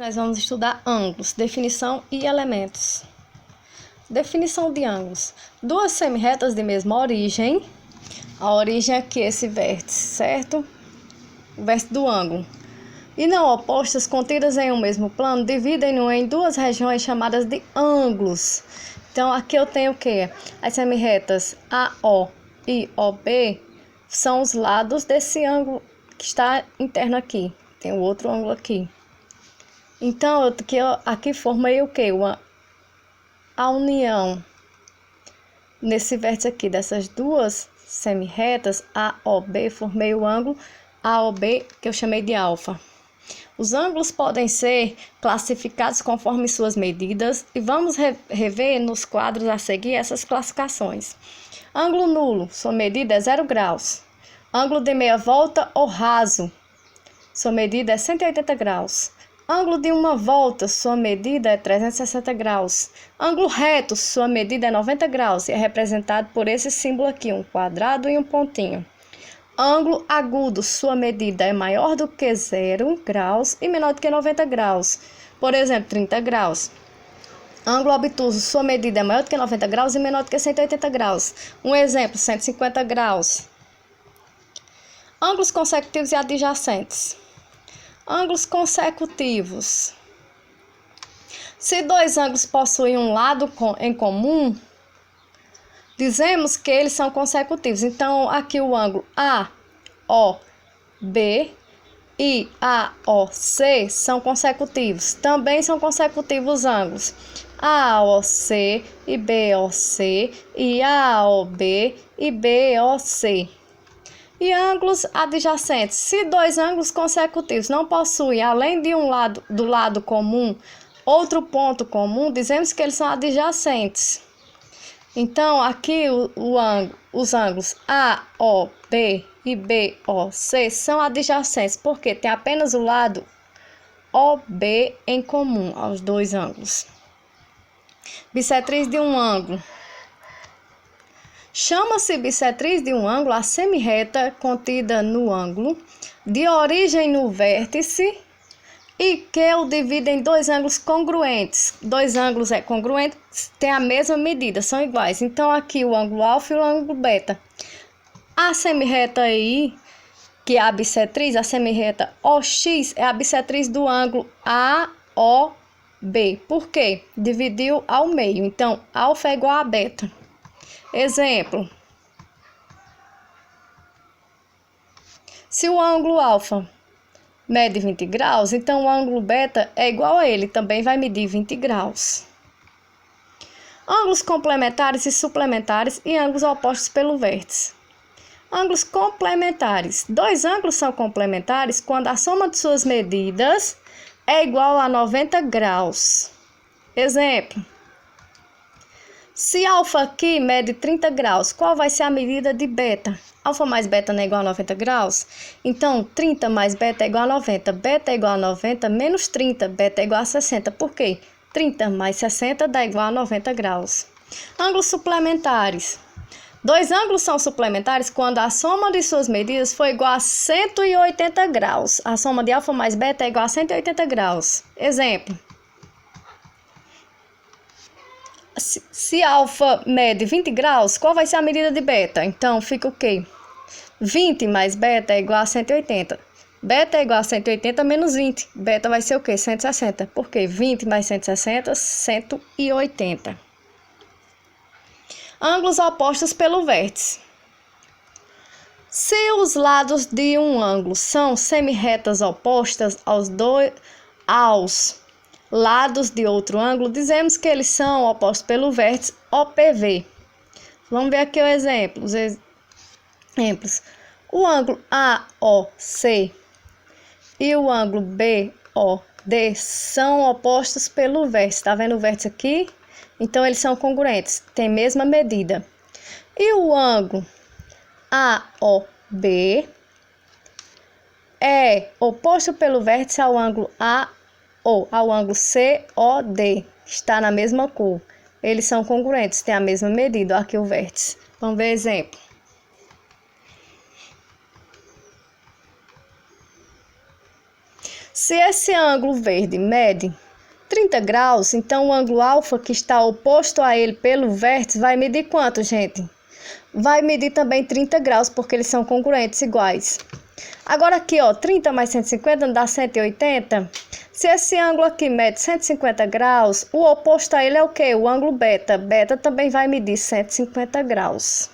Nós vamos estudar ângulos, definição e elementos. Definição de ângulos. Duas semirretas de mesma origem. A origem aqui é esse vértice, certo? O vértice do ângulo. E não opostas, contidas em um mesmo plano, dividem-no em duas regiões chamadas de ângulos. Então, aqui eu tenho o quê? As semirretas AO e OB são os lados desse ângulo que está interno aqui. Tem o outro ângulo aqui. Então, aqui formei o quê? A união nesse vértice aqui dessas duas semirretas AOB, formei o ângulo AOB, que eu chamei de alfa. Os ângulos podem ser classificados conforme suas medidas e vamos rever nos quadros a seguir essas classificações. Ângulo nulo, sua medida é 0 graus. Ângulo de meia volta ou raso, sua medida é 180 graus. Ângulo de uma volta, sua medida é 360 graus. Ângulo reto, sua medida é 90 graus e é representado por esse símbolo aqui, um quadrado e um pontinho. Ângulo agudo, sua medida é maior do que 0 graus e menor do que 90 graus. Por exemplo, 30 graus. Ângulo obtuso, sua medida é maior do que 90 graus e menor do que 180 graus. Um exemplo, 150 graus. Ângulos consecutivos e adjacentes. Ângulos consecutivos. Se dois ângulos possuem um lado em comum, dizemos que eles são consecutivos. Então, aqui o ângulo AOB e AOC são consecutivos. Também são consecutivos os ângulos AOC e BOC e AOB e BOC. E ângulos adjacentes. Se dois ângulos consecutivos não possuem, além de do lado comum, outro ponto comum, dizemos que eles são adjacentes. Então, aqui os ângulos AOB e BOC são adjacentes, porque tem apenas o lado OB em comum aos dois ângulos. Bissetriz de um ângulo. Chama-se bissetriz de um ângulo a semirreta contida no ângulo, de origem no vértice, e que o divide em dois ângulos congruentes. Dois ângulos congruentes têm a mesma medida, são iguais. Então, aqui o ângulo alfa e o ângulo beta. A semirreta aí, que é a bissetriz, a semirreta OX, é a bissetriz do ângulo AOB. Por quê? Dividiu ao meio. Então, alfa é igual a beta. Exemplo. Se o ângulo alfa mede 20 graus, então o ângulo beta é igual a ele, também vai medir 20 graus. Ângulos complementares e suplementares e ângulos opostos pelo vértice. Ângulos complementares. Dois ângulos são complementares quando a soma de suas medidas é igual a 90 graus. Exemplo. Se alfa aqui mede 30 graus, qual vai ser a medida de beta? Alfa mais beta não é igual a 90 graus? Então, 30 mais beta é igual a 90. Beta é igual a 90 menos 30. Beta é igual a 60. Por quê? 30 mais 60 dá igual a 90 graus. Ângulos suplementares. Dois ângulos são suplementares quando a soma de suas medidas for igual a 180 graus. A soma de alfa mais beta é igual a 180 graus. Exemplo. Se alfa mede 20 graus, qual vai ser a medida de beta? Então, fica o quê? 20 mais beta é igual a 180. Beta é igual a 180 menos 20. Beta vai ser o quê? 160. Por quê? 20 mais 160, 180. Ângulos opostos pelo vértice. Se os lados de um ângulo são semirretas opostas aos lados de outro ângulo, dizemos que eles são opostos pelo vértice OPV. Vamos ver aqui o exemplo. Os exemplos. O ângulo AOC e o ângulo BOD são opostos pelo vértice. Está vendo o vértice aqui? Então, eles são congruentes, têm a mesma medida. E o ângulo AOB é oposto pelo vértice ao ângulo ou ao ângulo COD, está na mesma cor. Eles são congruentes, têm a mesma medida. Aqui o vértice. Vamos ver exemplo. Se esse ângulo verde mede 30 graus, então o ângulo alfa que está oposto a ele pelo vértice vai medir quanto, gente? Vai medir também 30 graus, porque eles são congruentes, iguais. Agora aqui, ó, 30 mais 150 dá 180. Se esse ângulo aqui mede 150 graus, o oposto a ele é o quê? O ângulo beta. Beta também vai medir 150 graus.